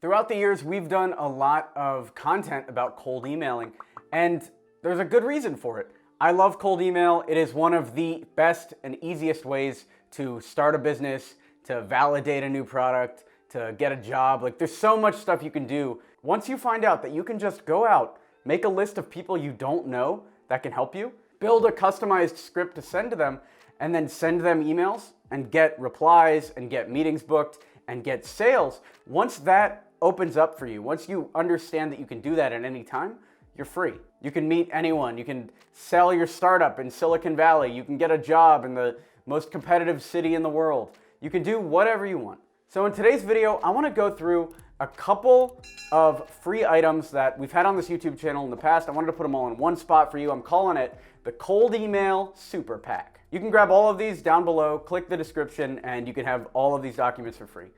Throughout the years, we've done a lot of content about cold emailing, and there's a good reason for it. I love cold email. It is one of the best and easiest ways to start a business, to validate a new product, to get a job. Like, there's so much stuff you can do. Once you find out that you can just go out, make a list of people you don't know that can help you, build a customized script to send to them, and then send them emails and get replies and get meetings booked and get sales. Once that opens up for you, once you understand that you can do that at any time, you're free. You can meet anyone. You can sell your startup in Silicon Valley. You can get a job in the most competitive city in the world. You can do whatever you want. So in today's video, I want to go through a couple of free items that we've had on this YouTube channel in the past. I wanted to put them all in one spot for you. I'm calling it the Cold Email Super Pack. You can grab all of these down below, click the description, and you can have all of these documents for free.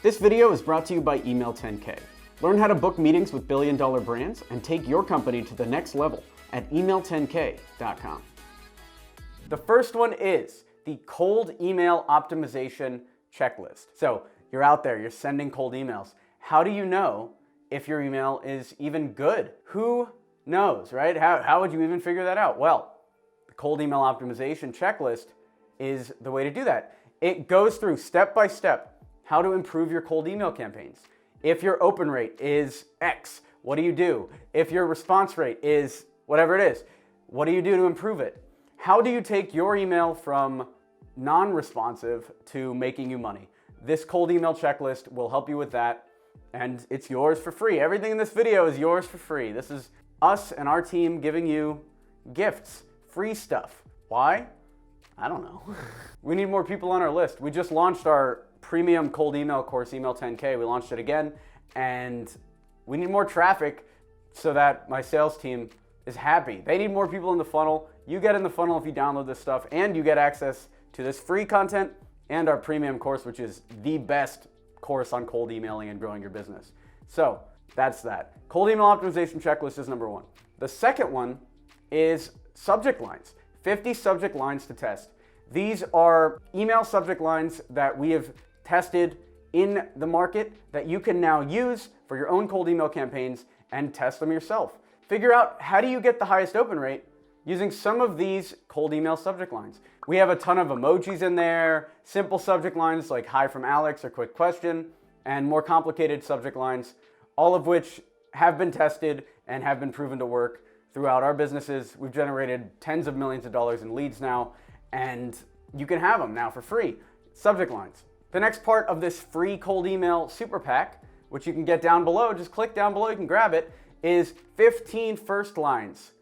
This video is brought to you by Email 10K. Learn how to book meetings with billion-dollar brands and take your company to the next level at email10k.com. The first one is the Cold Email Optimization Checklist. So you're out there, you're sending cold emails. How do you know if your email is even good? Who knows, right? How would you even figure that out? Well, the Cold Email Optimization Checklist is the way to do that. It goes through step by step how to improve your cold email campaigns. If your open rate is X, what do you do? If your response rate is whatever it is, what do you do to improve it? How do you take your email from non-responsive to making you money? This cold email checklist will help you with that, and it's yours for free. Everything in this video is yours for free. This is us and our team giving you gifts, free stuff. Why? I don't know. We need more people on our list. We just launched our premium cold email course, Email 10K. We launched it again, and we need more traffic so that my sales team is happy. They need more people in the funnel. You get in the funnel if you download this stuff, and you get access to this free content and our premium course, which is the best course on cold emailing and growing your business. So that's that. Cold email optimization checklist is number one. The second one is subject lines. 50 subject lines to test. These are email subject lines that we have tested in the market that you can now use for your own cold email campaigns and test them yourself. Figure out, how do you get the highest open rate using some of these cold email subject lines. We have a ton of emojis in there, simple subject lines like hi from Alex or quick question, and more complicated subject lines, all of which have been tested and have been proven to work throughout our businesses. We've generated tens of millions of dollars in leads now, and you can have them now for free. Subject lines. The next part of this free cold email super pack, which you can get down below, just click down below, you can grab it, is 15 first lines.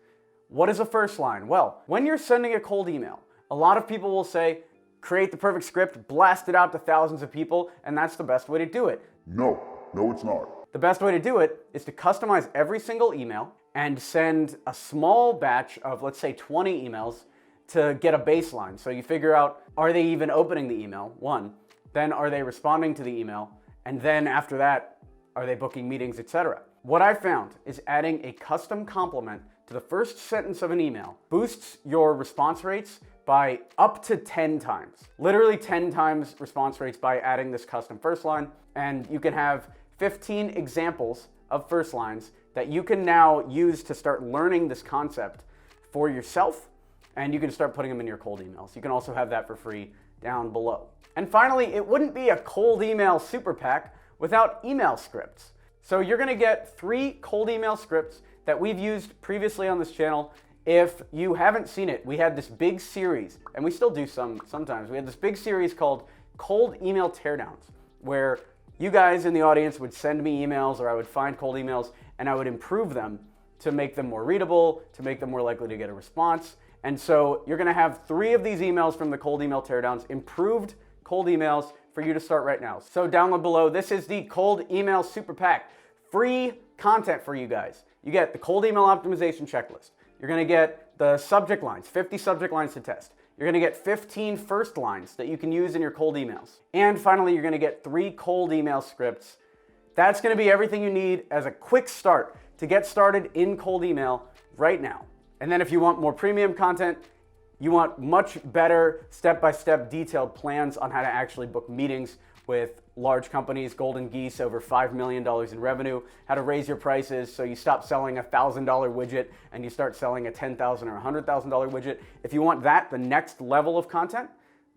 What is a first line? Well, when you're sending a cold email, a lot of people will say, create the perfect script, blast it out to thousands of people, and that's the best way to do it. No, it's not. The best way to do it is to customize every single email and send a small batch of, let's say, 20 emails to get a baseline. So you figure out, are they even opening the email? One. Then are they responding to the email? And then after that, are they booking meetings, etc.? What I found is adding a custom complement to the first sentence of an email boosts your response rates by up to 10 times. Literally 10 times response rates by adding this custom first line. And you can have 15 examples of first lines that you can now use to start learning this concept for yourself, and you can start putting them in your cold emails. You can also have that for free down below. And finally, it wouldn't be a cold email super pack without email scripts. So you're gonna get 3 cold email scripts that we've used previously on this channel. If you haven't seen it, we had this big series, and we still do sometimes. We had this big series called Cold Email Teardowns, where you guys in the audience would send me emails, or I would find cold emails, and I would improve them to make them more readable, to make them more likely to get a response. And so you're gonna have 3 of these emails from the Cold Email Teardowns, improved cold emails for you to start right now. So download below. This is the Cold Email Super Pack. Free content for you guys. You get the Cold Email Optimization Checklist. You're gonna get the subject lines, 50 subject lines to test. You're gonna get 15 first lines that you can use in your cold emails. And finally, you're gonna get 3 cold email scripts. That's gonna be everything you need as a quick start to get started in cold email right now. And then if you want more premium content, you want much better step-by-step detailed plans on how to actually book meetings with large companies, Golden Geese, over $5 million in revenue, how to raise your prices so you stop selling a $1,000 widget and you start selling a $10,000 or $100,000 widget. If you want that, the next level of content,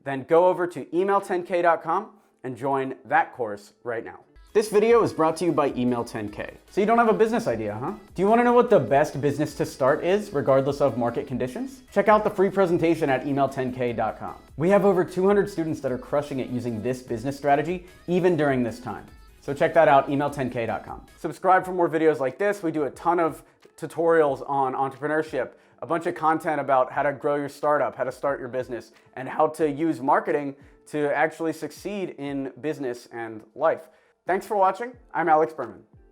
then go over to email10k.com and join that course right now. This video is brought to you by Email 10K. So you don't have a business idea, huh? Do you want to know what the best business to start is, regardless of market conditions? Check out the free presentation at email10k.com. We have over 200 students that are crushing it using this business strategy, even during this time. So check that out, email10k.com. Subscribe for more videos like this. We do a ton of tutorials on entrepreneurship, a bunch of content about how to grow your startup, how to start your business, and how to use marketing to actually succeed in business and life. Thanks for watching. I'm Alex Berman.